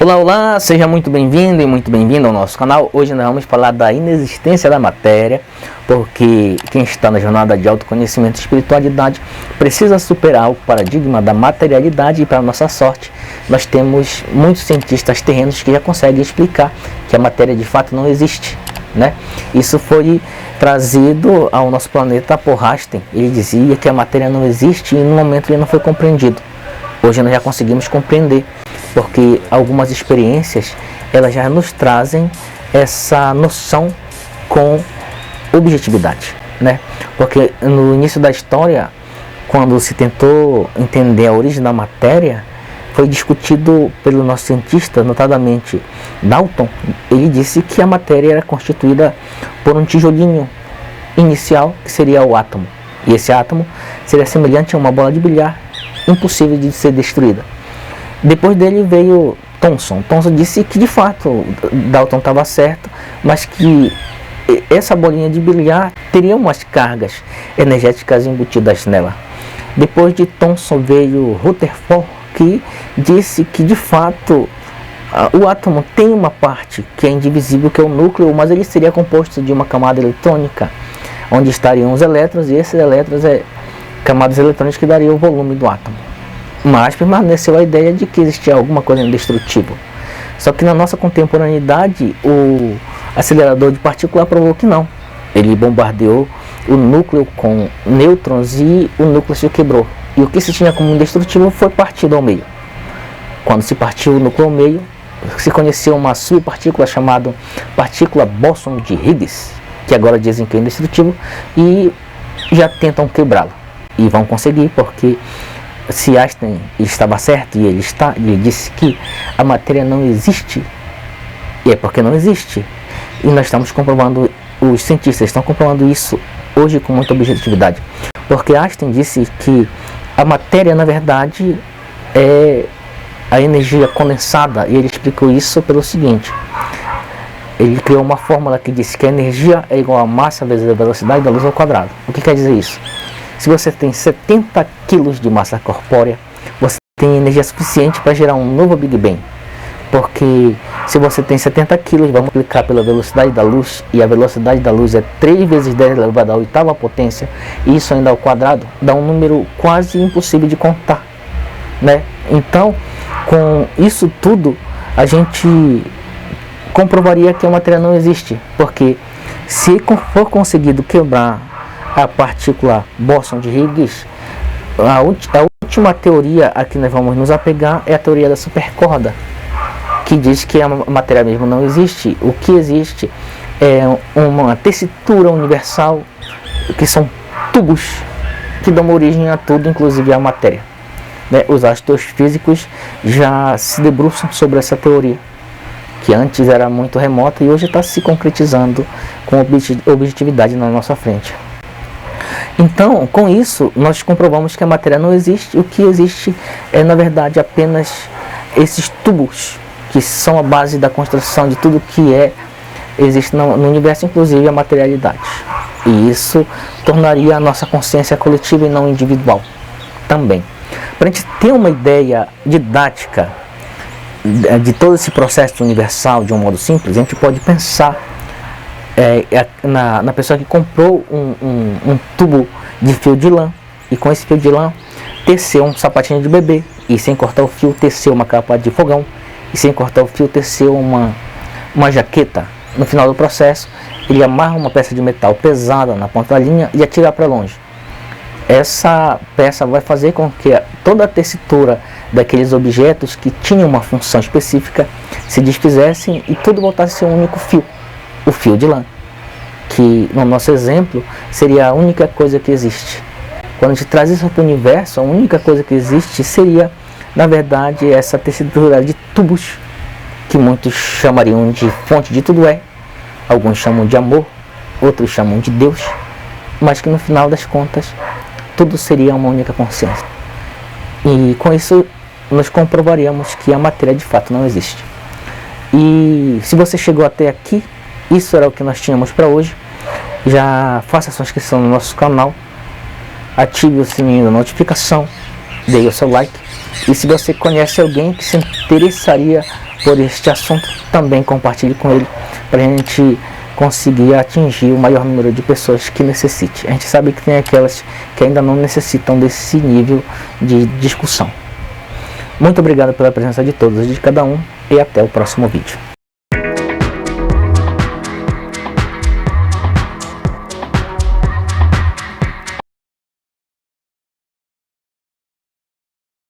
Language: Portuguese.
Olá, olá, seja muito bem-vindo e muito bem-vindo ao nosso canal. Hoje nós vamos falar da inexistência da matéria, porque quem está na jornada de autoconhecimento e espiritualidade precisa superar o paradigma da materialidade e, para nossa sorte, nós temos muitos cientistas terrenos que já conseguem explicar que a matéria de fato não existe, né? Isso foi trazido ao nosso planeta por Einstein. Ele dizia que a matéria não existe e no momento ele não foi compreendido. Hoje nós já conseguimos compreender, porque algumas experiências elas já nos trazem essa noção com objetividade, né? Porque no início da história, quando se tentou entender a origem da matéria, foi discutido pelo nosso cientista, notadamente Dalton. Ele disse que a matéria era constituída por um tijolinho inicial, que seria o átomo, e esse átomo seria semelhante a uma bola de bilhar, impossível de ser destruída. Depois dele veio Thomson. Thomson disse que de fato Dalton estava certo, mas que essa bolinha de bilhar teria umas cargas energéticas embutidas nela. Depois de Thomson veio Rutherford, que disse que de fato o átomo tem uma parte que é indivisível, que é o núcleo, mas ele seria composto de uma camada eletrônica, onde estariam os elétrons, e esses elétrons camadas eletrônicas que dariam o volume do átomo. Mas permaneceu a ideia de que existia alguma coisa indestrutível. Só que na nossa contemporaneidade, o acelerador de partícula provou que não. Ele bombardeou o núcleo com nêutrons e o núcleo se quebrou. E o que se tinha como indestrutível foi partido ao meio. Quando se partiu o núcleo ao meio, se conheceu uma subpartícula chamada partícula bóson de Higgs, que agora dizem que é indestrutível, e já tentam quebrá-lo. E vão conseguir, porque se Einstein estava certo, e ele disse que a matéria não existe, e é porque não existe. E nós estamos comprovando, os cientistas estão comprovando isso hoje com muita objetividade. Porque Einstein disse que a matéria, na verdade, é a energia condensada, e ele explicou isso pelo seguinte: ele criou uma fórmula que disse que a energia é igual a massa vezes a velocidade da luz ao quadrado. O que quer dizer isso? Se você tem 70 kg de massa corpórea, você tem energia suficiente para gerar um novo Big Bang. Porque se você tem 70 kg, vamos multiplicar pela velocidade da luz, e a velocidade da luz é 3 vezes 10 elevado à oitava potência, e isso ainda ao quadrado, dá um número quase impossível de contar, né? Então, com isso tudo, a gente comprovaria que a matéria não existe. Porque se for conseguido quebrar a partícula bóson de Higgs, a última teoria a que nós vamos nos apegar é a teoria da supercorda, que diz que a matéria mesmo não existe. O que existe é uma tessitura universal, que são tubos que dão origem a tudo, inclusive a matéria, né? Os astrofísicos já se debruçam sobre essa teoria, que antes era muito remota e hoje está se concretizando com objetividade na nossa frente. Então, com isso, nós comprovamos que a matéria não existe. O que existe é, na verdade, apenas esses tubos, que são a base da construção de tudo que existe no universo, inclusive a materialidade. E isso tornaria a nossa consciência coletiva e não individual também. Para a gente ter uma ideia didática de todo esse processo universal de um modo simples, a gente pode pensar na pessoa que comprou um tubo de fio de lã, e com esse fio de lã teceu um sapatinho de bebê, e sem cortar o fio teceu uma capa de fogão, e sem cortar o fio teceu uma jaqueta. No final do processo, ele amarra uma peça de metal pesada na ponta da linha e atira para longe. Essa peça vai fazer com que toda a tessitura daqueles objetos que tinham uma função específica se desfizessem e tudo voltasse a ser um único fio, o fio de lã, que no nosso exemplo seria a única coisa que existe. Quando a gente traz isso para o universo, a única coisa que existe seria, na verdade, essa tessitura de tubos, que muitos chamariam de fonte de tudo alguns chamam de amor, outros chamam de Deus, mas que no final das contas tudo seria uma única consciência. E com isso nós comprovaríamos que a matéria de fato não existe. E se você chegou até aqui, isso era o que nós tínhamos para hoje. Já faça sua inscrição no nosso canal, ative o sininho da notificação, dê o seu like, e se você conhece alguém que se interessaria por este assunto, também compartilhe com ele, para a gente conseguir atingir o maior número de pessoas que necessite. A gente sabe que tem aquelas que ainda não necessitam desse nível de discussão. Muito obrigado pela presença de todos e de cada um, e até o próximo vídeo.